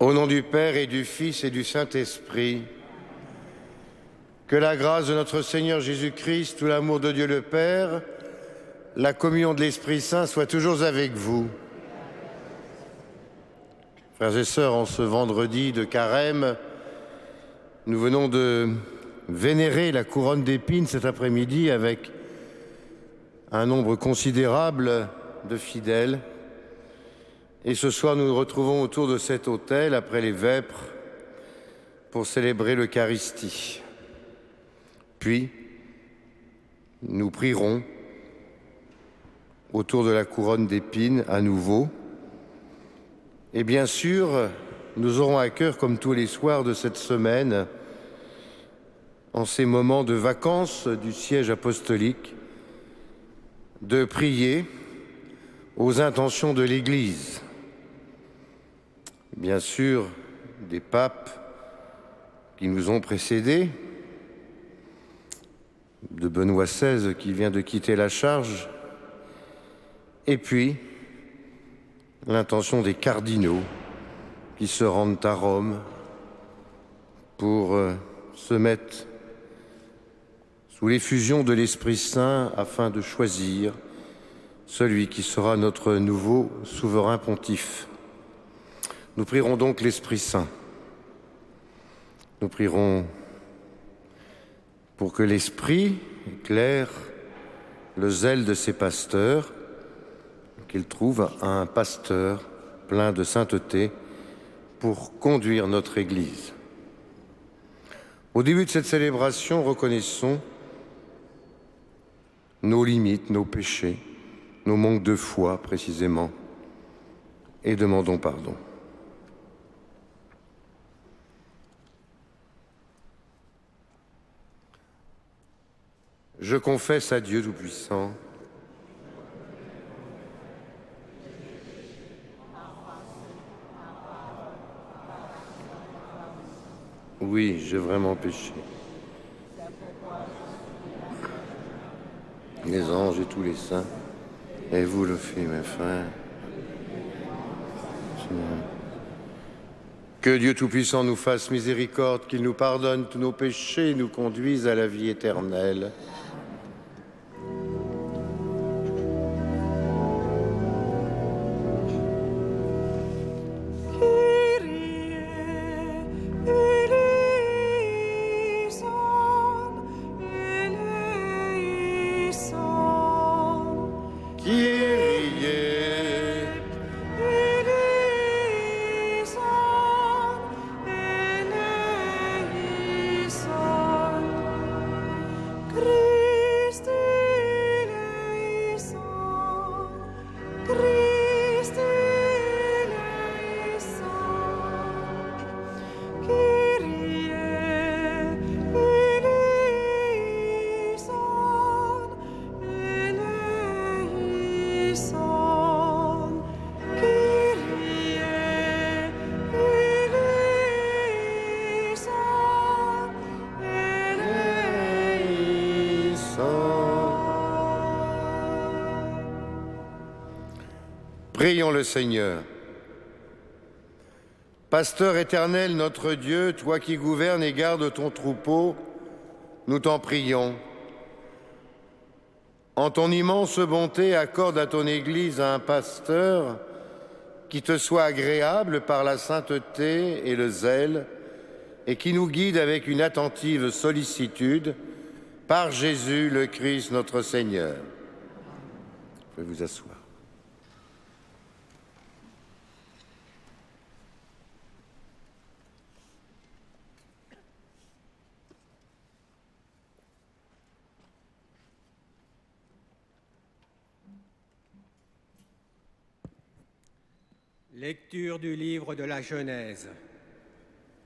Au nom du Père et du Fils et du Saint-Esprit, que la grâce de notre Seigneur Jésus-Christ, tout l'amour de Dieu le Père, la communion de l'Esprit Saint soit toujours avec vous. Frères et sœurs, en ce vendredi de Carême, nous venons de vénérer la couronne d'épines cet après-midi avec un nombre considérable de fidèles. Et ce soir, nous nous retrouvons autour de cet autel, après les vêpres, pour célébrer l'Eucharistie. Puis, nous prierons autour de la couronne d'épines à nouveau. Et bien sûr, nous aurons à cœur, comme tous les soirs de cette semaine, en ces moments de vacances du siège apostolique, de prier aux intentions de l'Église. Bien sûr, des papes qui nous ont précédés, de Benoît XVI qui vient de quitter la charge, et puis l'intention des cardinaux qui se rendent à Rome pour se mettre sous l'effusion de l'Esprit Saint afin de choisir celui qui sera notre nouveau souverain pontife. Nous prierons donc l'Esprit Saint. Nous prierons pour que l'Esprit éclaire le zèle de ses pasteurs, qu'il trouve un pasteur plein de sainteté pour conduire notre Église. Au début de cette célébration, reconnaissons nos limites, nos péchés, nos manques de foi précisément, et demandons pardon. Je confesse à Dieu Tout-Puissant oui, j'ai vraiment péché. Les anges et tous les saints, et vous le faites, mes frères. Que Dieu Tout-Puissant nous fasse miséricorde, qu'il nous pardonne tous nos péchés et nous conduise à la vie éternelle. Prions le Seigneur. Pasteur éternel, notre Dieu, toi qui gouvernes et gardes ton troupeau, nous t'en prions. En ton immense bonté, accorde à ton Église un pasteur qui te soit agréable par la sainteté et le zèle et qui nous guide avec une attentive sollicitude par Jésus le Christ notre Seigneur. Vous pouvez vous asseoir. Lecture du livre de la Genèse.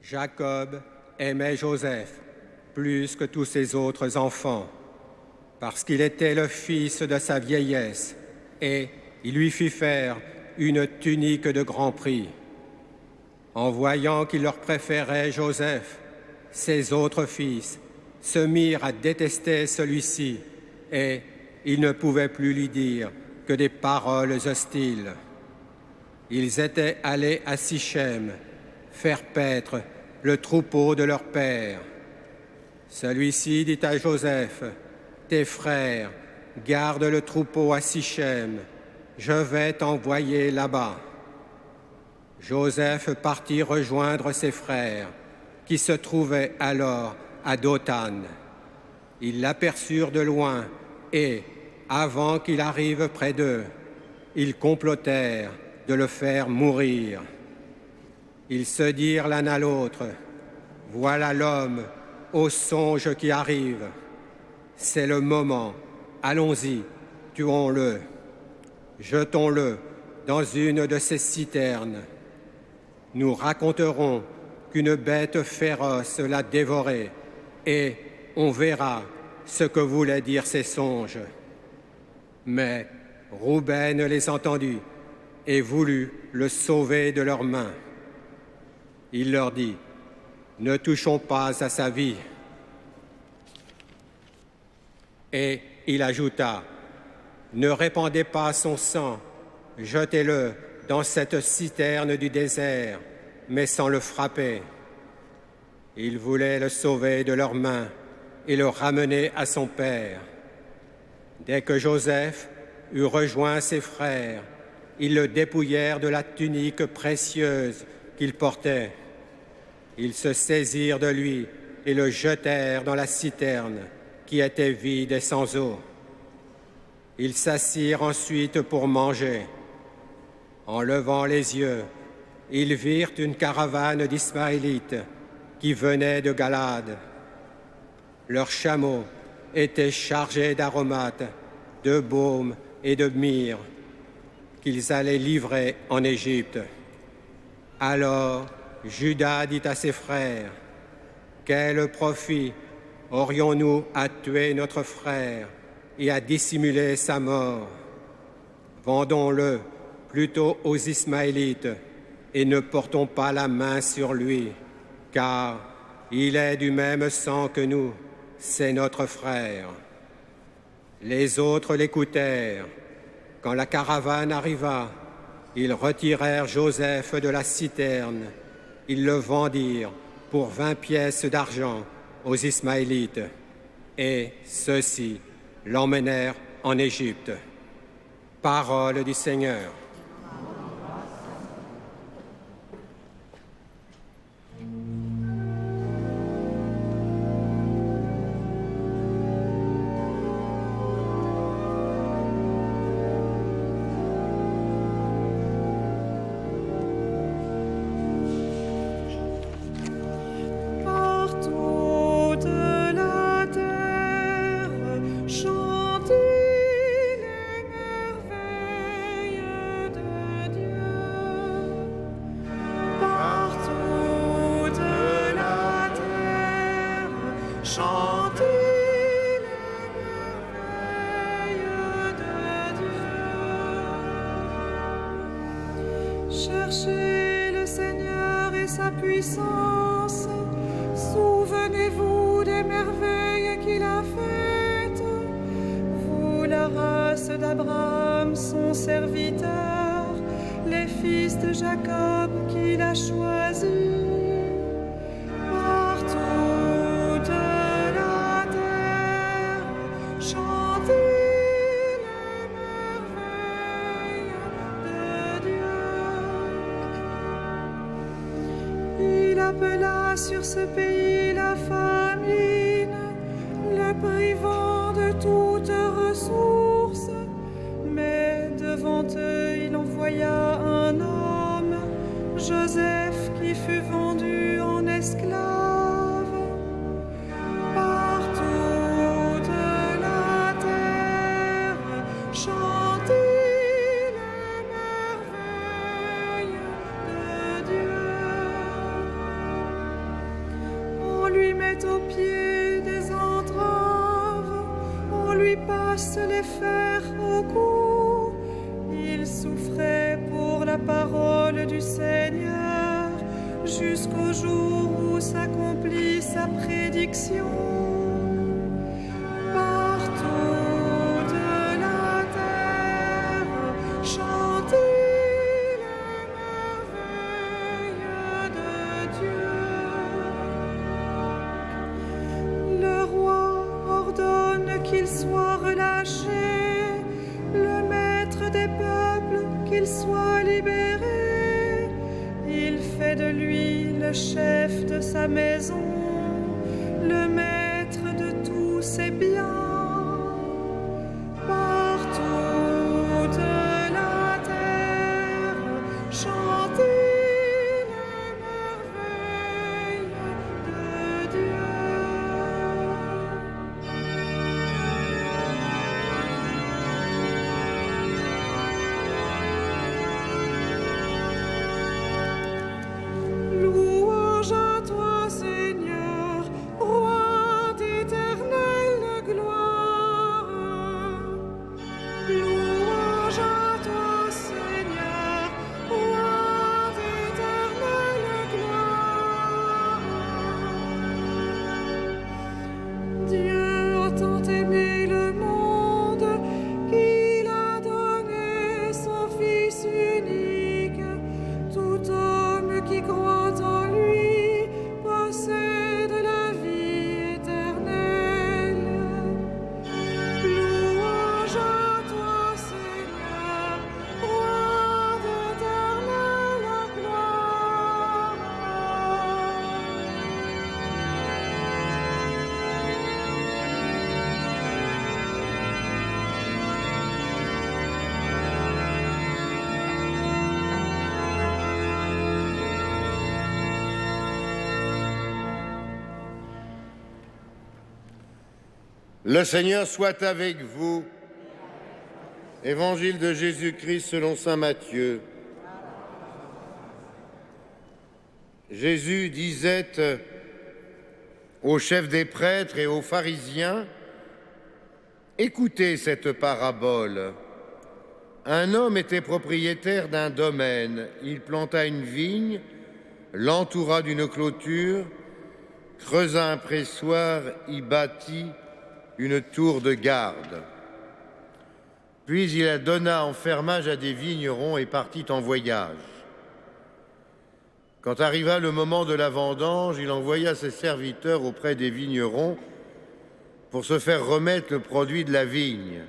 Jacob aimait Joseph plus que tous ses autres enfants, parce qu'il était le fils de sa vieillesse, et il lui fit faire une tunique de grand prix. En voyant qu'il leur préférait Joseph, ses autres fils se mirent à détester celui-ci, et ils ne pouvaient plus lui dire que des paroles hostiles. Ils étaient allés à Sichem faire paître le troupeau de leur père. Celui-ci dit à Joseph, « Tes frères gardent le troupeau à Sichem, je vais t'envoyer là-bas. » Joseph partit rejoindre ses frères, qui se trouvaient alors à Dothan. Ils l'aperçurent de loin et, avant qu'il arrive près d'eux, ils complotèrent de le faire mourir. Ils se dirent l'un à l'autre, « Voilà l'homme au songe qui arrive. C'est le moment, allons-y, tuons-le. Jetons-le dans une de ces citernes. Nous raconterons qu'une bête féroce l'a dévoré et on verra ce que voulaient dire ces songes. » Mais Rouben les entendit et voulut le sauver de leurs mains. Il leur dit, « Ne touchons pas à sa vie. » Et il ajouta, « Ne répandez pas son sang, jetez-le dans cette citerne du désert, mais sans le frapper. » Ils voulaient le sauver de leurs mains et le ramener à son père. Dès que Joseph eut rejoint ses frères, ils le dépouillèrent de la tunique précieuse qu'il portait. Ils se saisirent de lui et le jetèrent dans la citerne, qui était vide et sans eau. Ils s'assirent ensuite pour manger. En levant les yeux, ils virent une caravane d'Ismaélites qui venait de Galade. Leurs chameaux étaient chargés d'aromates, de baume et de myrrhe qu'ils allaient livrer en Égypte. Alors Juda dit à ses frères, « Quel profit aurions-nous à tuer notre frère et à dissimuler sa mort? Vendons-le plutôt aux Ismaélites et ne portons pas la main sur lui, car il est du même sang que nous, c'est notre frère. » Les autres l'écoutèrent. Quand la caravane arriva, ils retirèrent Joseph de la citerne. Ils le vendirent pour 20 pièces d'argent aux Ismaélites, et ceux-ci l'emmenèrent en Égypte. Parole du Seigneur. Cherchez le Seigneur et sa puissance. Souvenez-vous des merveilles qu'il a faites. Vous, la race d'Abraham, son serviteur, les fils de Jacob qu'il a choisis. Partout de la terre, chantez les merveilles de Dieu. Il appela sur ce pays la famine, le privant de toute ressource. Mais devant eux, il envoya un homme, Joseph, qui fut vendu en esclave. Partout de la terre, chantez les merveilles de Dieu. On lui met aux pieds des entraves, on lui passe les fers au cou. Il souffrait pour la parole du Seigneur jusqu'au jour où s'accomplit sa prédiction. Partout de la terre, chantez les merveilles de chef de sa maison, le maître de tous ses biens. Par toute la terre, chantez les merveilles de Dieu. Louange à toi, Seigneur, roi d'éternelle gloire. Louange à toi, Seigneur, roi d'éternelle gloire. Dieu a tant aimé le monde qu'il a donné son Fils unique. Tout homme qui croit en lui possède la vie éternelle. Louange à toi, Seigneur, roi d'éternelle gloire. Le Seigneur soit avec vous. Évangile de Jésus-Christ selon saint Matthieu. Jésus disait aux chefs des prêtres et aux pharisiens: écoutez cette parabole. Un homme était propriétaire d'un domaine. Il planta une vigne, l'entoura d'une clôture, creusa un pressoir, y bâtit une tour de garde. Puis il la donna en fermage à des vignerons et partit en voyage. Quand arriva le moment de la vendange, il envoya ses serviteurs auprès des vignerons pour se faire remettre le produit de la vigne.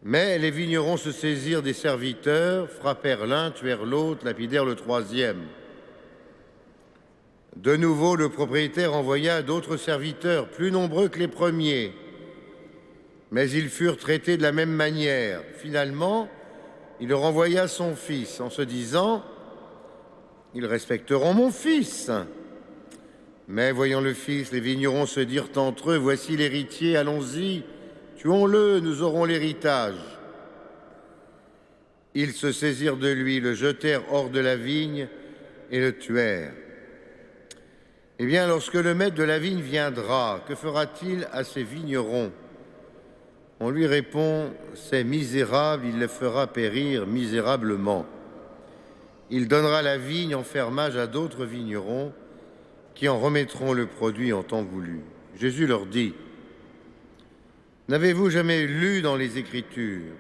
Mais les vignerons se saisirent des serviteurs, frappèrent l'un, tuèrent l'autre, lapidèrent le troisième. De nouveau, le propriétaire envoya d'autres serviteurs, plus nombreux que les premiers. Mais ils furent traités de la même manière. Finalement, il leur envoya son fils en se disant: ils respecteront mon fils. Mais voyant le fils, les vignerons se dirent entre eux: voici l'héritier, allons-y, tuons-le, nous aurons l'héritage. Ils se saisirent de lui, le jetèrent hors de la vigne et le tuèrent. Eh bien, lorsque le maître de la vigne viendra, que fera-t-il à ces vignerons? On lui répond: ces misérables, il les fera périr misérablement. Il donnera la vigne en fermage à d'autres vignerons qui en remettront le produit en temps voulu. Jésus leur dit: n'avez-vous jamais lu dans les Écritures: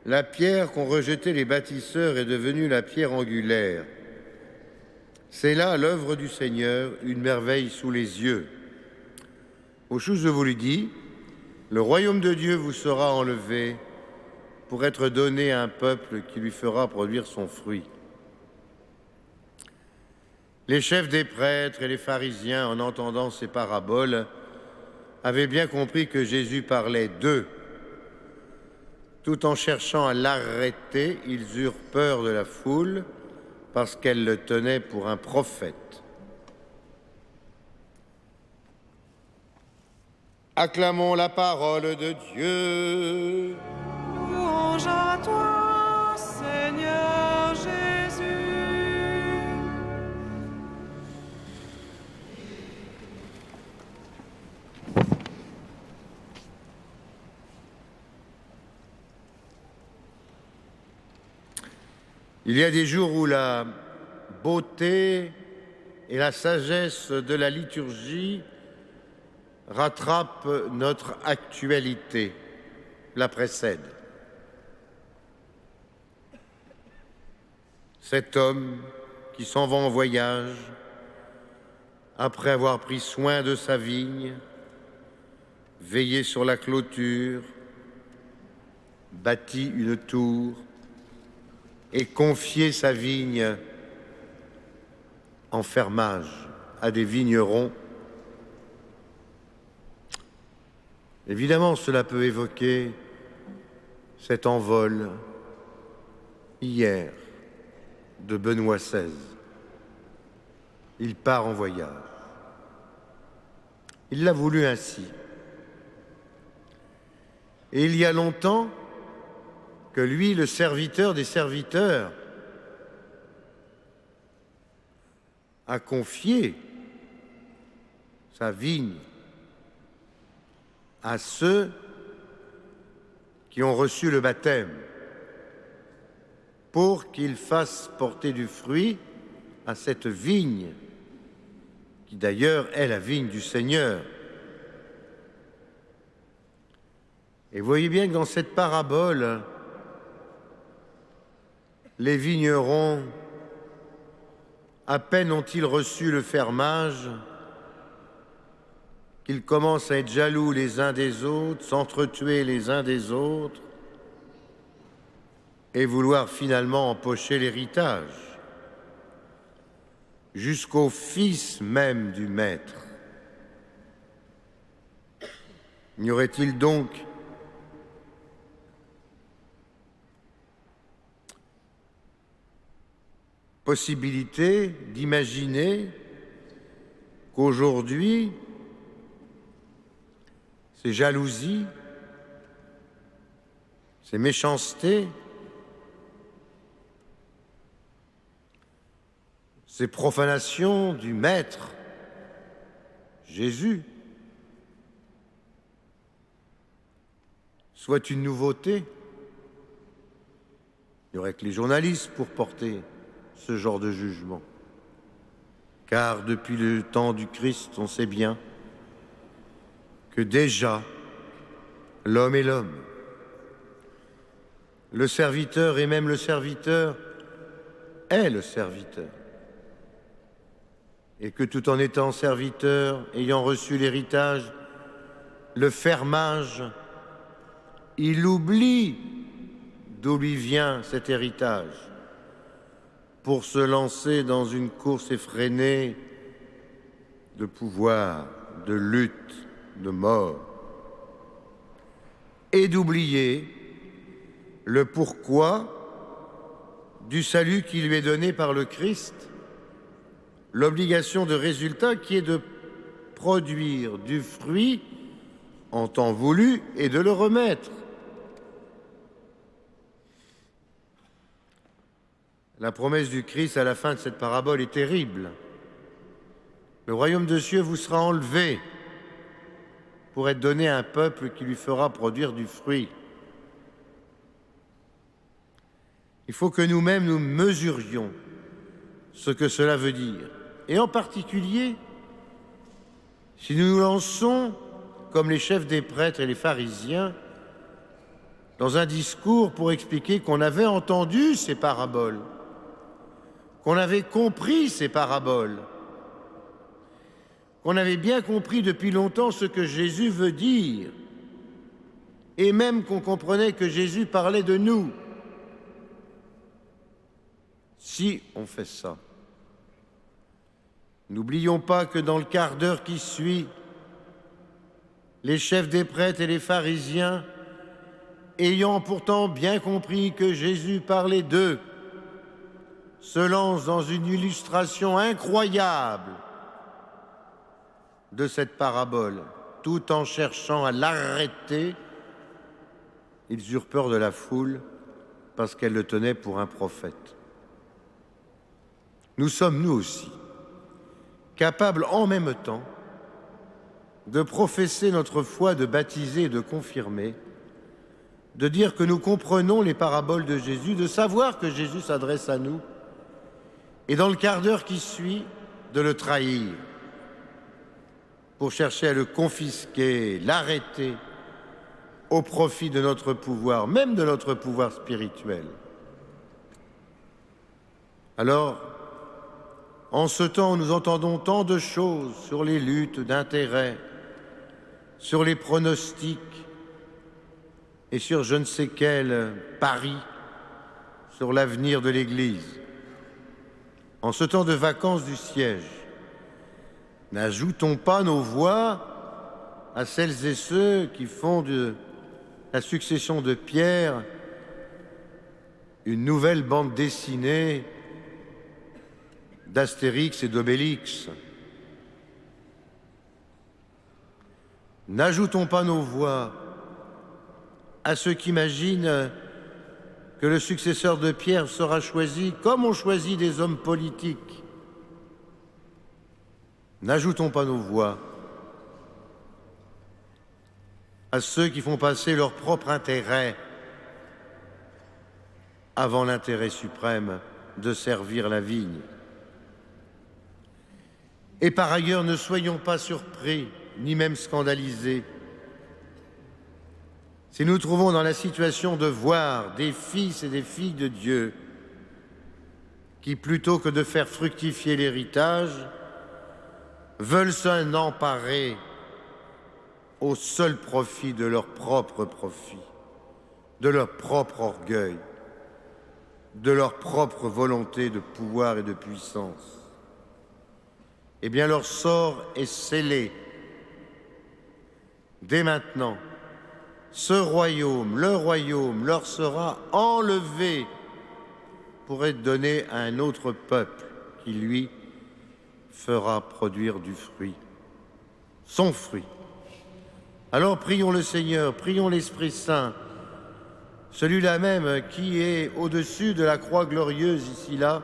la pierre qu'ont rejetée les bâtisseurs est devenue la pierre angulaire. C'est là l'œuvre du Seigneur, une merveille sous les yeux. Aux choses je vous le dis, le royaume de Dieu vous sera enlevé pour être donné à un peuple qui lui fera produire son fruit. Les chefs des prêtres et les pharisiens, en entendant ces paraboles, avaient bien compris que Jésus parlait d'eux. Tout en cherchant à l'arrêter, ils eurent peur de la foule, parce qu'elle le tenait pour un prophète. Acclamons la parole de Dieu. Louange à toi, Seigneur Jésus. Il y a des jours où la beauté et la sagesse de la liturgie rattrapent notre actualité, la précèdent. Cet homme qui s'en va en voyage, après avoir pris soin de sa vigne, veillé sur la clôture, bâti une tour et confié sa vigne en fermage à des vignerons. Évidemment, cela peut évoquer cet envol hier de Benoît XVI. Il part en voyage. Il l'a voulu ainsi. Et il y a longtemps que lui, le serviteur des serviteurs, a confié sa vigne à ceux qui ont reçu le baptême pour qu'ils fassent porter du fruit à cette vigne, qui d'ailleurs est la vigne du Seigneur. Et vous voyez bien que dans cette parabole, les vignerons, à peine ont-ils reçu le fermage, qu'ils commencent à être jaloux les uns des autres, s'entretuer les uns des autres, et vouloir finalement empocher l'héritage, jusqu'au fils même du maître. N'y aurait-il donc possibilité d'imaginer qu'aujourd'hui, ces jalousies, ces méchancetés, ces profanations du Maître, Jésus, soient une nouveauté? Il n'y aurait que les journalistes pour porter ce genre de jugement. Car depuis le temps du Christ, on sait bien que déjà, l'homme est l'homme. Le serviteur et même le serviteur est le serviteur. Et que tout en étant serviteur, ayant reçu l'héritage, le fermage, il oublie d'où lui vient cet héritage pour se lancer dans une course effrénée de pouvoir, de lutte, de mort, et d'oublier le pourquoi du salut qui lui est donné par le Christ, l'obligation de résultat qui est de produire du fruit en temps voulu et de le remettre. La promesse du Christ à la fin de cette parabole est terrible. Le royaume de cieux vous sera enlevé pour être donné à un peuple qui lui fera produire du fruit. Il faut que nous-mêmes nous mesurions ce que cela veut dire. Et en particulier, si nous nous lançons, comme les chefs des prêtres et les pharisiens, dans un discours pour expliquer qu'on avait entendu ces paraboles, qu'on avait compris ces paraboles, qu'on avait bien compris depuis longtemps ce que Jésus veut dire, et même qu'on comprenait que Jésus parlait de nous. Si on fait ça, n'oublions pas que dans le quart d'heure qui suit, les chefs des prêtres et les pharisiens, ayant pourtant bien compris que Jésus parlait d'eux, se lancent dans une illustration incroyable de cette parabole, tout en cherchant à l'arrêter. Ils eurent peur de la foule parce qu'elle le tenait pour un prophète. Nous sommes, nous aussi, capables en même temps de professer notre foi, de baptiser et de confirmer, de dire que nous comprenons les paraboles de Jésus, de savoir que Jésus s'adresse à nous, et dans le quart d'heure qui suit, de le trahir pour chercher à le confisquer, l'arrêter au profit de notre pouvoir, même de notre pouvoir spirituel. Alors, en ce temps où nous entendons tant de choses sur les luttes d'intérêts, sur les pronostics et sur je ne sais quel pari sur l'avenir de l'Église, En ce temps de vacances du siège, n'ajoutons pas nos voix à celles et ceux qui font de la succession de Pierre une nouvelle bande dessinée d'Astérix et d'Obélix. N'ajoutons pas nos voix à ceux qui imaginent que le successeur de Pierre sera choisi comme on choisit des hommes politiques. N'ajoutons pas nos voix à ceux qui font passer leur propre intérêt avant l'intérêt suprême de servir la vigne. Et par ailleurs, ne soyons pas surpris, ni même scandalisés, si nous trouvons dans la situation de voir des fils et des filles de Dieu qui, plutôt que de faire fructifier l'héritage, veulent s'en emparer au seul profit de leur propre profit, de leur propre orgueil, de leur propre volonté de pouvoir et de puissance. Eh bien, leur sort est scellé. Dès maintenant, ce royaume, le royaume, leur sera enlevé pour être donné à un autre peuple qui, lui, fera produire du fruit, son fruit. Alors prions le Seigneur, prions l'Esprit Saint, celui-là même qui est au-dessus de la croix glorieuse ici-là,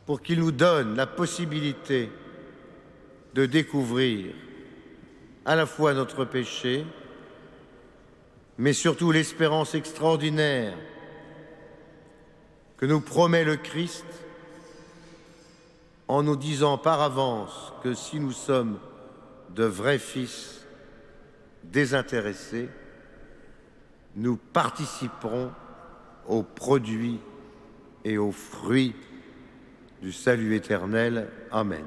pour qu'il nous donne la possibilité de découvrir à la fois notre péché, mais surtout l'espérance extraordinaire que nous promet le Christ en nous disant par avance que si nous sommes de vrais fils désintéressés, nous participerons aux produits et aux fruits du salut éternel. Amen.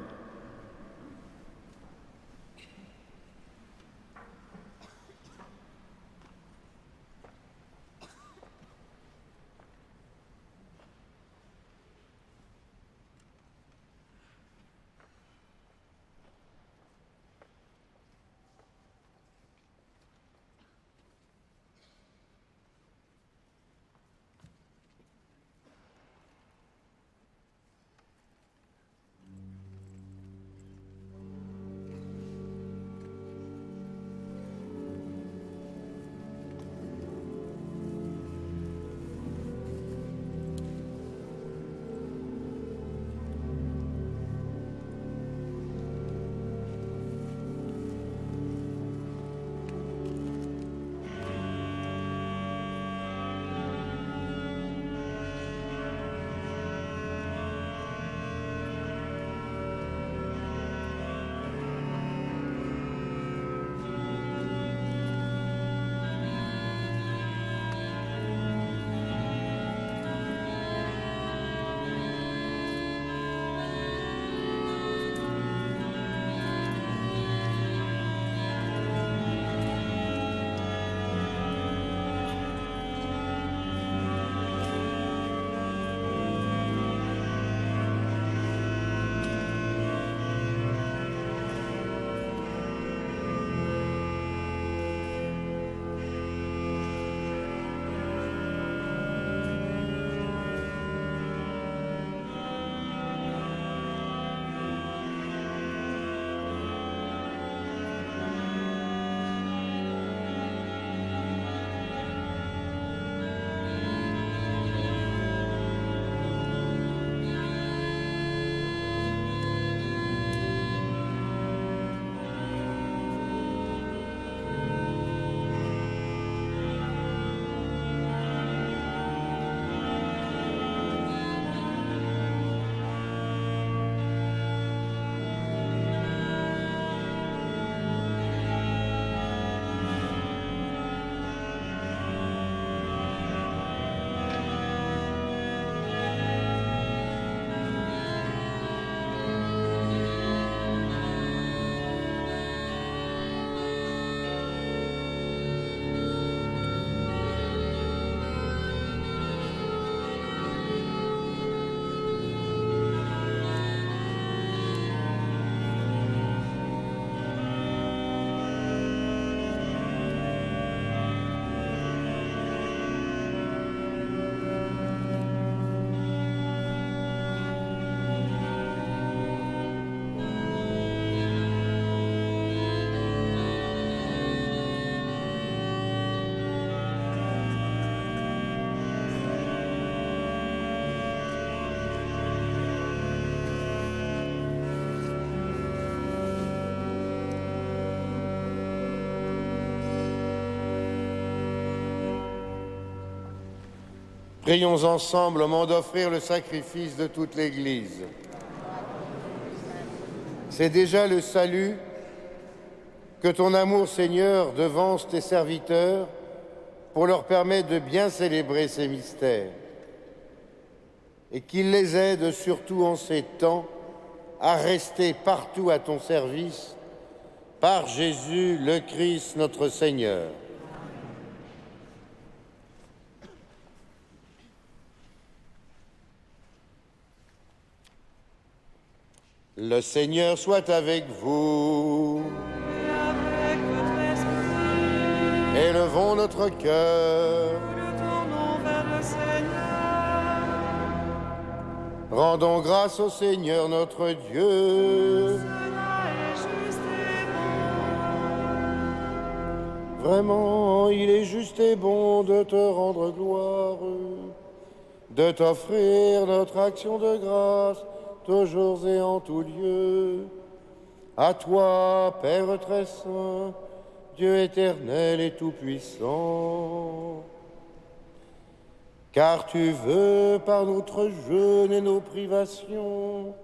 Prions ensemble au moment d'offrir le sacrifice de toute l'Église. C'est déjà le salut que ton amour, Seigneur, devance tes serviteurs pour leur permettre de bien célébrer ces mystères et qu'il les aide, surtout en ces temps, à rester partout à ton service par Jésus le Christ notre Seigneur. Le Seigneur soit avec vous. Et avec votre esprit, Élevons notre cœur. nous nous tournons vers le Seigneur. Rendons grâce au Seigneur notre Dieu. Cela est juste et bon. Vraiment, il est juste et bon de te rendre gloire, de t'offrir notre action de grâce, toujours et en tout lieu. À toi, Père très saint, Dieu éternel et tout-puissant, car tu veux, par notre jeûne et nos privations,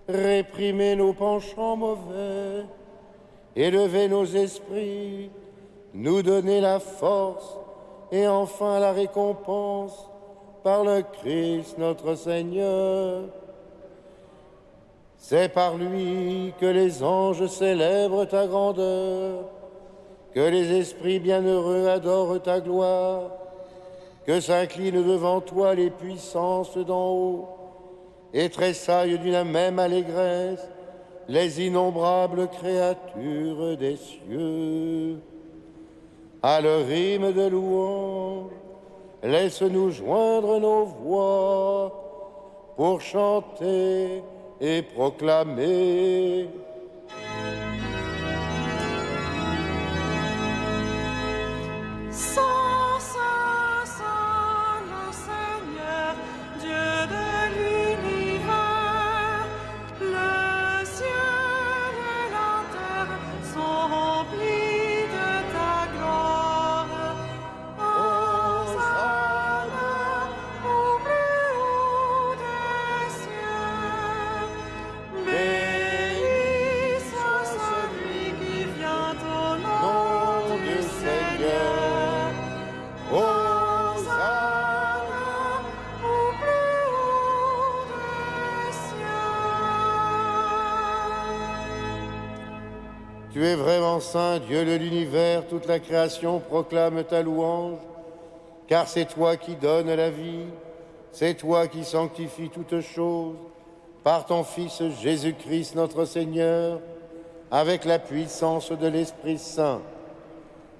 réprimer nos penchants mauvais, élever nos esprits, nous donner la force et enfin la récompense par le Christ notre Seigneur. C'est par lui que les anges célèbrent ta grandeur, que les esprits bienheureux adorent ta gloire, que s'inclinent devant toi les puissances d'en haut et tressaillent d'une même allégresse les innombrables créatures des cieux. À leur hymne de louange, laisse-nous joindre nos voix pour chanter et proclamer. Saint, Saint, Saint, le Seigneur, Dieu de l'univers, le ciel et la terre sont remplis de ta gloire. Hosanna au plus haut des cieux. Béni soit celui qui vient au nom du Seigneur. Hosanna au plus haut des cieux. Tu es vraiment saint, Dieu de l'univers, toute la création proclame ta louange, car c'est toi qui donnes la vie, c'est toi qui sanctifies toutes choses, par ton Fils Jésus-Christ notre Seigneur, avec la puissance de l'Esprit Saint.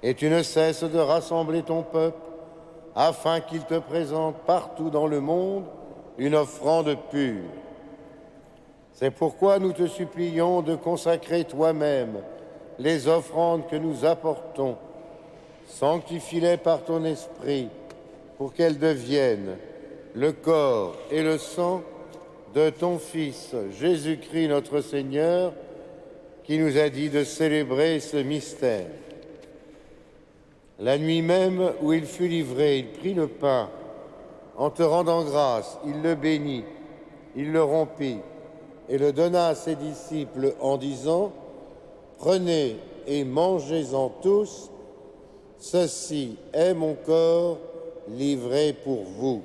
Et tu ne cesses de rassembler ton peuple, afin qu'il te présente partout dans le monde une offrande pure. C'est pourquoi nous te supplions de consacrer toi-même les offrandes que nous apportons. Sanctifie-les par ton esprit, pour qu'elles deviennent le corps et le sang de ton Fils Jésus-Christ notre Seigneur, qui nous a dit de célébrer ce mystère. La nuit même où il fut livré, il prit le pain. En te rendant grâce, il le bénit, il le rompit et le donna à ses disciples en disant : « Prenez et mangez-en tous, ceci est mon corps livré pour vous. »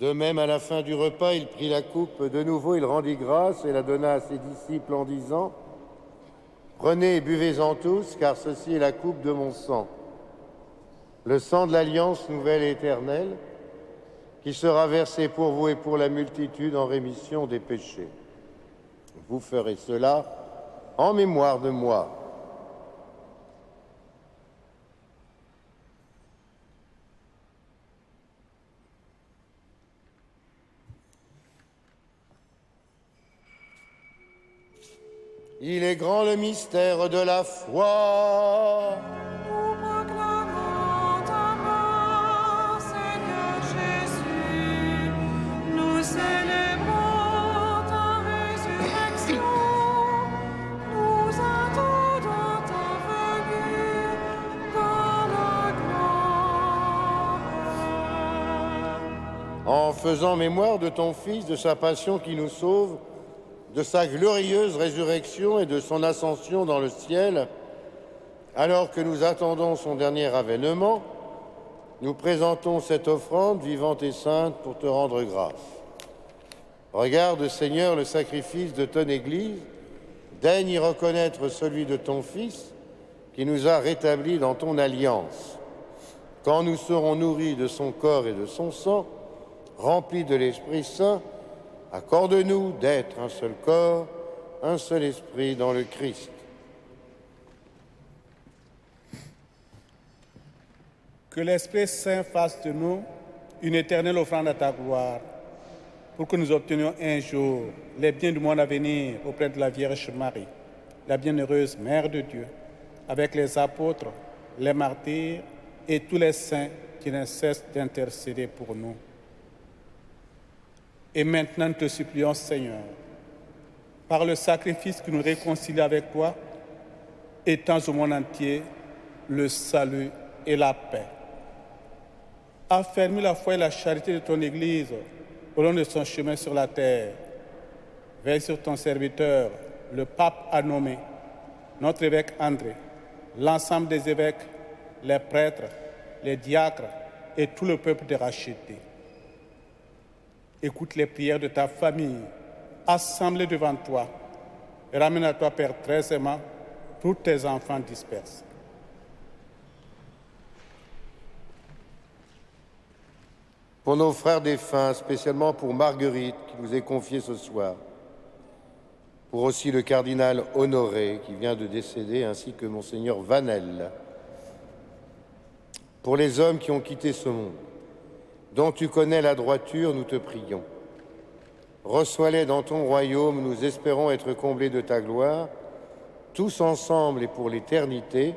De même, à la fin du repas, il prit la coupe. De nouveau, il rendit grâce et la donna à ses disciples en disant : « Prenez et buvez-en tous, car ceci est la coupe de mon sang, le sang de l'alliance nouvelle et éternelle, qui sera versé pour vous et pour la multitude en rémission des péchés. Vous ferez cela en mémoire de moi. » Il est grand le mystère de la foi. Nous proclamons ta mort, Seigneur Jésus. Nous célébrons faisant mémoire de ton Fils, de sa passion qui nous sauve, de sa glorieuse résurrection et de son ascension dans le ciel, alors que nous attendons son dernier avènement, nous présentons cette offrande vivante et sainte pour te rendre grâce. Regarde, Seigneur, le sacrifice de ton Église, daigne y reconnaître celui de ton Fils, qui nous a rétablis dans ton alliance. Quand nous serons nourris de son corps et de son sang, remplis de l'Esprit Saint, accorde-nous d'être un seul corps, un seul esprit dans le Christ. Que l'Esprit Saint fasse de nous une éternelle offrande à ta gloire, pour que nous obtenions un jour les biens du monde à venir auprès de la Vierge Marie, la bienheureuse Mère de Dieu, avec les apôtres, les martyrs et tous les saints qui ne cessent d'intercéder pour nous. Et maintenant, nous te supplions, Seigneur, par le sacrifice qui nous réconcilie avec toi, étends au monde entier le salut et la paix. Affermis la foi et la charité de ton Église au long de son chemin sur la terre. Veille sur ton serviteur, le pape a nommé, notre évêque André, l'ensemble des évêques, les prêtres, les diacres et tout le peuple de racheté. Écoute les prières de ta famille, assemblée devant toi, et ramène à toi, Père très aimant, tous tes enfants dispersés. Pour nos frères défunts, spécialement pour Marguerite, qui nous est confiée ce soir, pour aussi le cardinal Honoré, qui vient de décéder, ainsi que Monseigneur Vanel, pour les hommes qui ont quitté ce monde, dont tu connais la droiture, nous te prions. Reçois-les dans ton royaume, nous espérons être comblés de ta gloire, tous ensemble et pour l'éternité,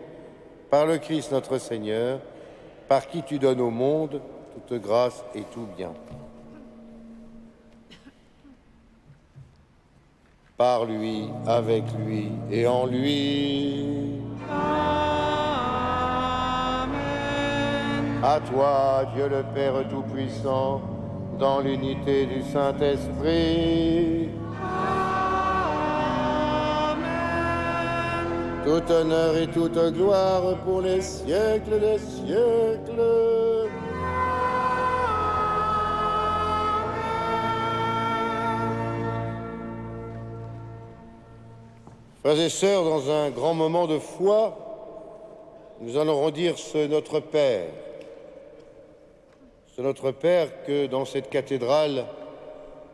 par le Christ notre Seigneur, par qui tu donnes au monde toute grâce et tout bien. Par lui, avec lui et en lui. Amen. À toi, Dieu le Père Tout-Puissant, dans l'unité du Saint-Esprit. Amen. Tout honneur et toute gloire pour les siècles des siècles. Frères et sœurs, dans un grand moment de foi, nous allons redire ce Notre Père. Ce Notre Père que dans cette cathédrale,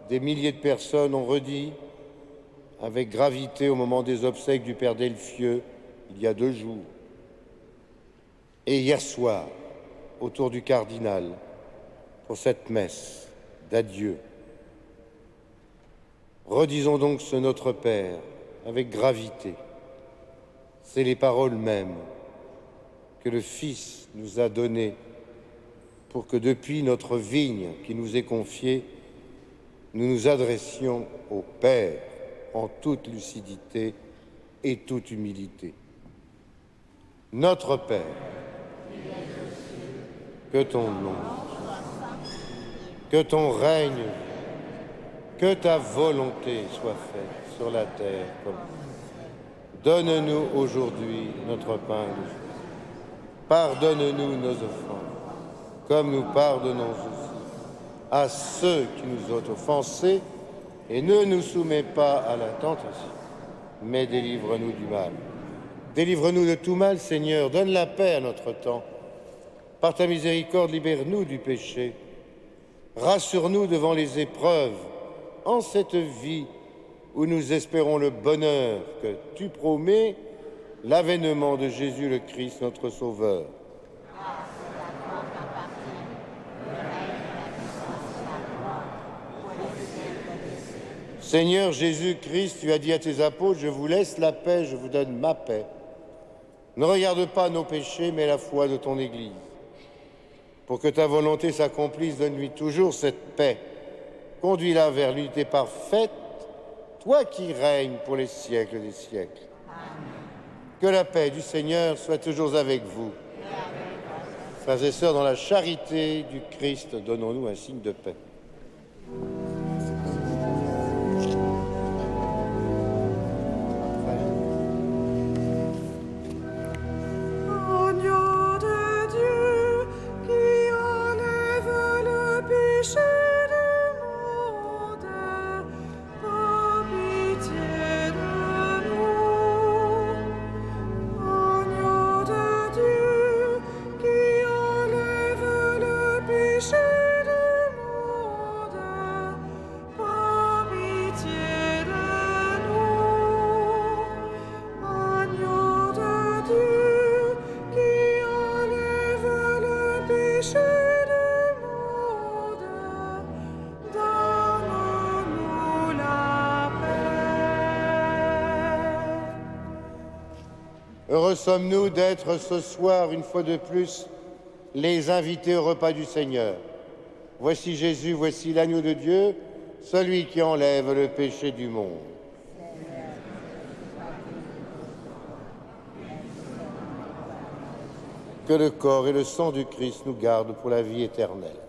des milliers de personnes ont redit avec gravité au moment des obsèques du Père Delfieux, il y a 2 jours. Et hier soir, autour du cardinal, pour cette messe d'adieu. Redisons donc ce Notre Père avec gravité. C'est les paroles mêmes que le Fils nous a données pour que depuis notre vigne qui nous est confiée, nous nous adressions au Père en toute lucidité et toute humilité. Notre Père, que ton nom, que ton règne, que ta volonté soit faite sur la terre comme donne-nous aujourd'hui notre pain. Pardonne-nous nos offenses, comme nous pardonnons aussi à ceux qui nous ont offensés, et ne nous soumets pas à la tentation, mais délivre-nous du mal. Délivre-nous de tout mal, Seigneur, donne la paix à notre temps. Par ta miséricorde, libère-nous du péché. Rassure-nous devant les épreuves, en cette vie où nous espérons le bonheur que tu promets, l'avènement de Jésus le Christ, notre Sauveur. Seigneur Jésus-Christ, tu as dit à tes apôtres, je vous laisse la paix, je vous donne ma paix. Ne regarde pas nos péchés, mais la foi de ton Église. Pour que ta volonté s'accomplisse, donne-lui toujours cette paix. Conduis-la vers l'unité parfaite, toi qui règnes pour les siècles des siècles. Amen. Que la paix du Seigneur soit toujours avec vous. Frères et sœurs, dans la charité du Christ, donnons-nous un signe de paix. Heureux sommes-nous d'être ce soir, une fois de plus, les invités au repas du Seigneur. Voici Jésus, voici l'agneau de Dieu, celui qui enlève le péché du monde. Que le corps et le sang du Christ nous gardent pour la vie éternelle.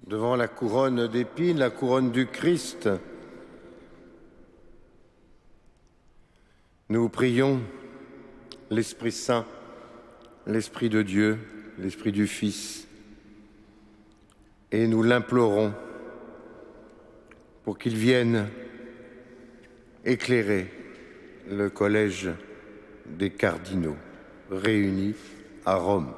devant la couronne d'épines, la couronne du Christ, nous prions l'Esprit Saint, l'Esprit de Dieu, l'Esprit du Fils, et nous l'implorons pour qu'il vienne éclairer le collège des cardinaux réunis à Rome.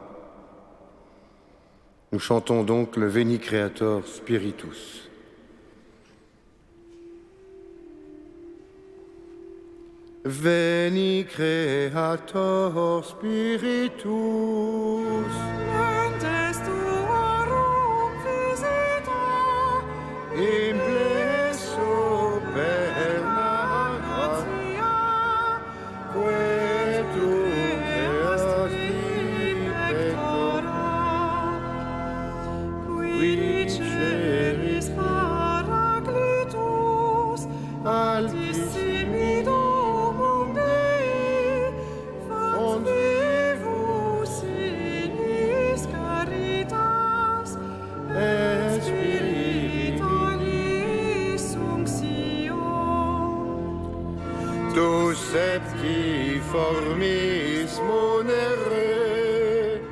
Nous chantons donc le Veni Creator Spiritus. Veni Creator Spiritus. Mentes tuorum visita, Implesso per la gratia, que tu creasti pectora, qui celis paraclitus, altissimi domum Dei, fat vivus ignis caritas, et spiritualis unctio. Tu septiformis monere,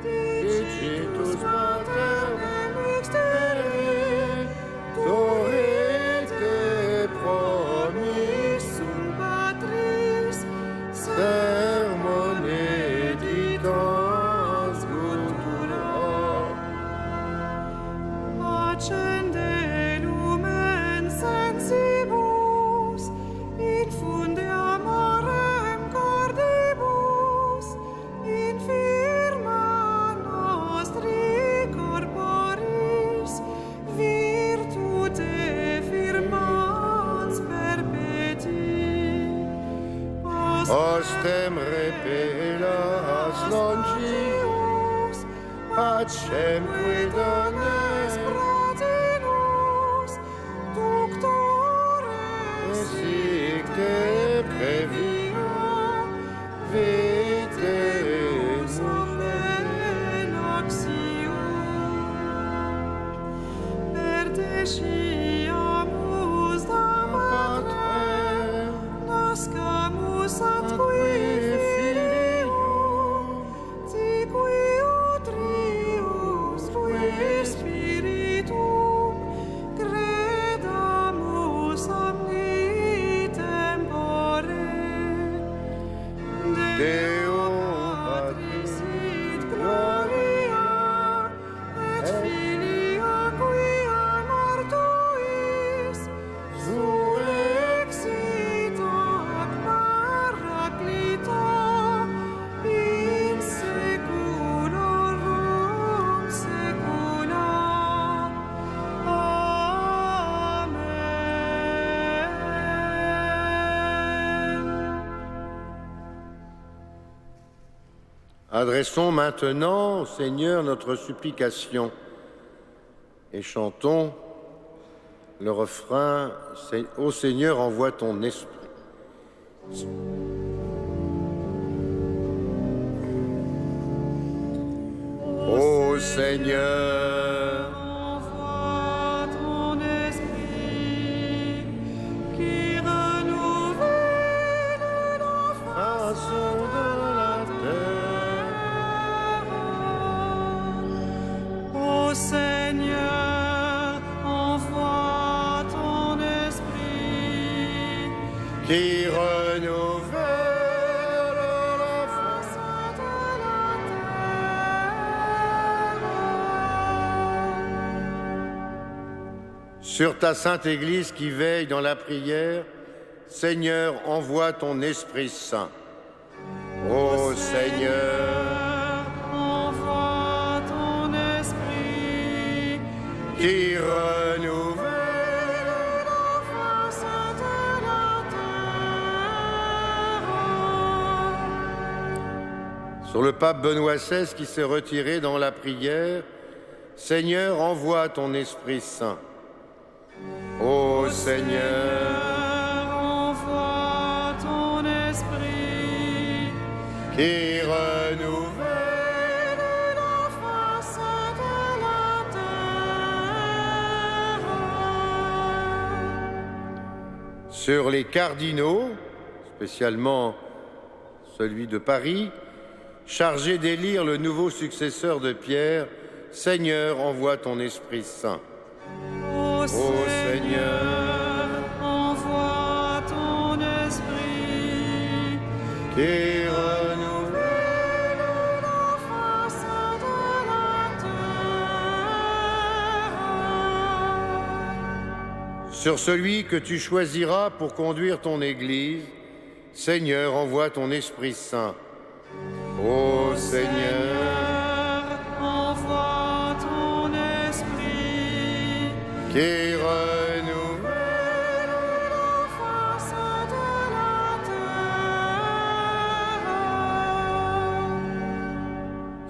dicitus mater mixtere, torrete promissum Patris, sermone didans cultura. accende lumen sensibus, infunde amorem cordibus, infirma nostri corporis, virtute firmans perpeti. Ostem repelas longius, pacem qui dones Fratinus, ductores sic te previa, vite in actium. Perdesciamus da mater, nascamus atqui filium, tiqui utrius qui spiritum, credamus omni tempore. Deo Patris et gloria, et Filia quia mortuis, surrexit ac paraclita, in saeculorum saecula. Amen. Adressons maintenant au Seigneur notre supplication et chantons le refrain « Ô Seigneur, envoie ton esprit ». Ô Seigneur, Envoie ton esprit qui renouvelle la face de la terre, Ô Seigneur, envoie ton esprit qui renouvelle la face de la terre. Sur ta sainte Église qui veille dans la prière, Seigneur, envoie ton Esprit Saint. Ô Seigneur, envoie ton esprit qui renouvelle la face de la terre. sur le pape Benoît XVI qui s'est retiré dans la prière, Seigneur, envoie ton Esprit Saint. Ô Seigneur, envoie ton esprit qui renouvelle la face de la terre. sur les cardinaux, spécialement celui de Paris, chargé d'élire le nouveau successeur de Pierre. Seigneur, envoie ton Esprit Saint. Ô Seigneur, envoie ton esprit qui renouvelle la face de la terre. sur celui que tu choisiras pour conduire ton Église. Seigneur, envoie ton Esprit Saint. Ô Seigneur, envoie ton esprit qui renouvelle la face de la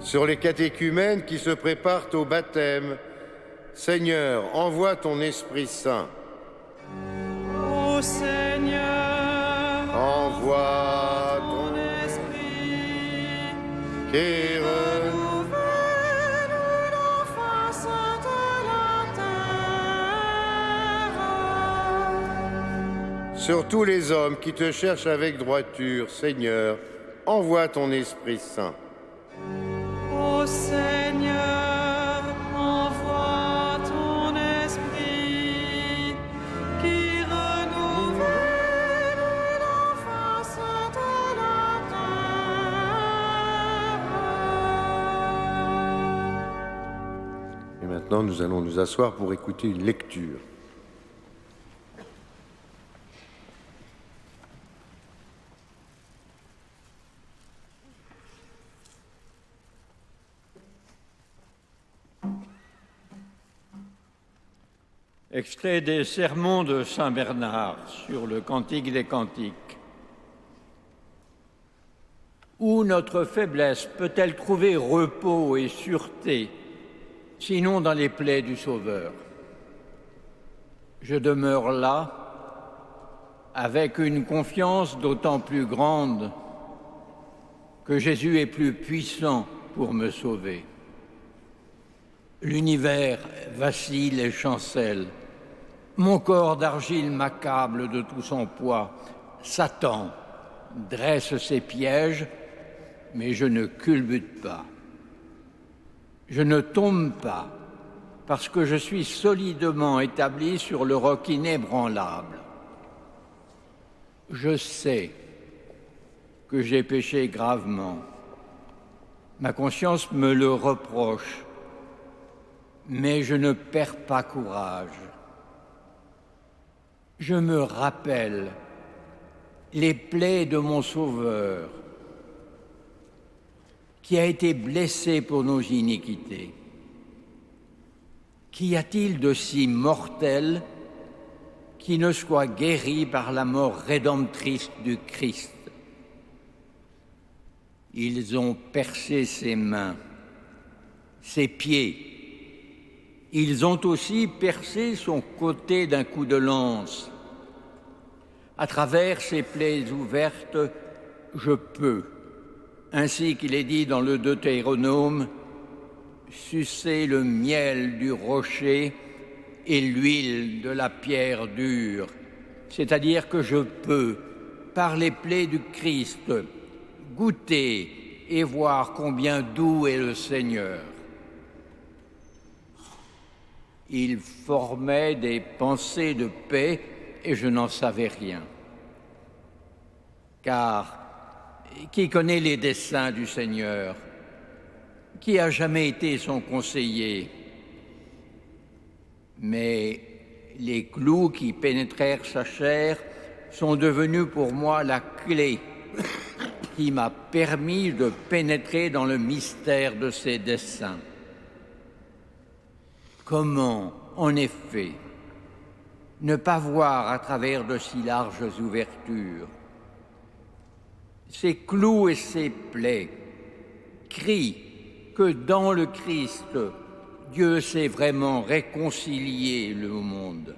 terre. sur les catéchumènes qui se préparent au baptême. Seigneur, envoie ton Esprit Saint. Ô Seigneur, Envoie ton ton esprit qui renouvelle renouvelle la face de la terre. sur tous les hommes qui te cherchent avec droiture. Seigneur, envoie ton Esprit Saint. Ô Seigneur, envoie ton esprit qui renouvelle la face de la terre. Et maintenant, nous allons nous asseoir pour écouter une lecture. Extrait des sermons de Saint Bernard sur le Cantique des Cantiques. Où notre faiblesse peut-elle trouver repos et sûreté, sinon dans les plaies du Sauveur? Je demeure là, avec une confiance d'autant plus grande que Jésus est plus puissant pour me sauver. L'univers vacille et chancelle. Mon corps d'argile m'accable de tout son poids. Satan dresse ses pièges, mais je ne culbute pas. Je ne tombe pas, parce que je suis solidement établi sur le roc inébranlable. Je sais que j'ai péché gravement. Ma conscience me le reproche, mais je ne perds pas courage. Je me rappelle les plaies de mon Sauveur, qui a été blessé pour nos iniquités. Qu'y a-t-il de si mortel qui ne soit guéri par la mort rédemptrice du Christ? Ils ont percé ses mains, ses pieds. Ils ont aussi percé son côté d'un coup de lance. À travers ces plaies ouvertes, je peux, ainsi qu'il est dit dans le Deutéronome, sucer le miel du rocher et l'huile de la pierre dure. C'est-à-dire que je peux, par les plaies du Christ, goûter et voir combien doux est le Seigneur. Il formait des pensées de paix et je n'en savais rien. Car qui connaît les desseins du Seigneur? Qui a jamais été son conseiller? Mais les clous qui pénétrèrent sa chair sont devenus pour moi la clé qui m'a permis de pénétrer dans le mystère de ses desseins. Comment, en effet, ne pas voir à travers de si larges ouvertures? Ces clous et ces plaies crient que dans le Christ, Dieu s'est vraiment réconcilié le monde.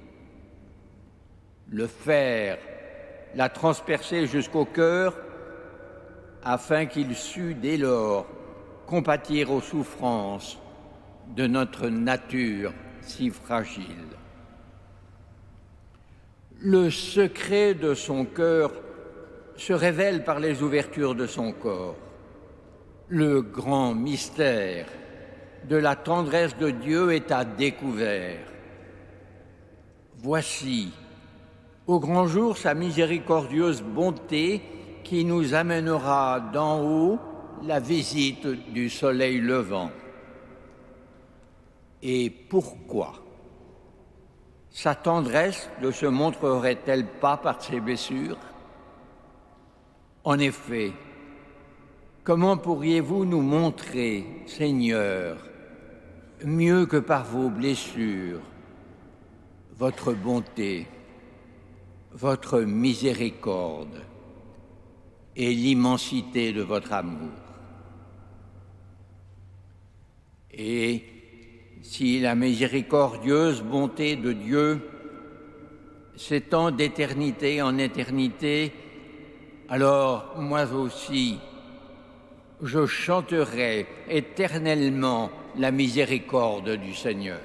Le fer l'a transpercé jusqu'au cœur afin qu'il sût dès lors compatir aux souffrances de notre nature si fragile. Le secret de son cœur se révèle par les ouvertures de son corps. Le grand mystère de la tendresse de Dieu est à découvert. Voici, au grand jour, sa miséricordieuse bonté qui nous amènera d'en haut la visite du soleil levant. Et pourquoi sa tendresse ne se montrerait-elle pas par ses blessures? En effet, comment pourriez-vous nous montrer, Seigneur, mieux que par vos blessures, votre bonté, votre miséricorde et l'immensité de votre amour? Et si la miséricordieuse bonté de Dieu s'étend d'éternité en éternité, alors moi aussi, je chanterai éternellement la miséricorde du Seigneur.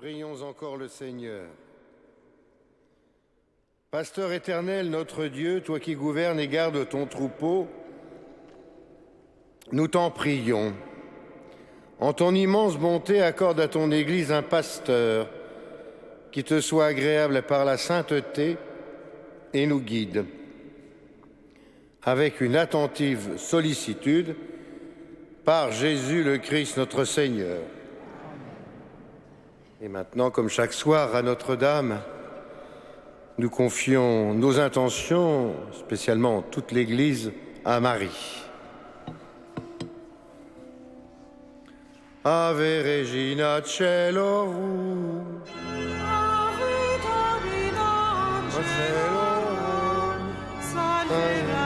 Prions encore le Seigneur. Pasteur éternel, notre Dieu, toi qui gouvernes et gardes ton troupeau, nous t'en prions. En ton immense bonté, accorde à ton Église un pasteur qui te soit agréable par la sainteté et nous guide. Avec une attentive sollicitude, par Jésus le Christ notre Seigneur. Et maintenant, comme chaque soir à Notre-Dame, nous confions nos intentions, spécialement toute l'Église, à Marie. Ave Regina Caelorum, Ave Domina Caelorum, Salve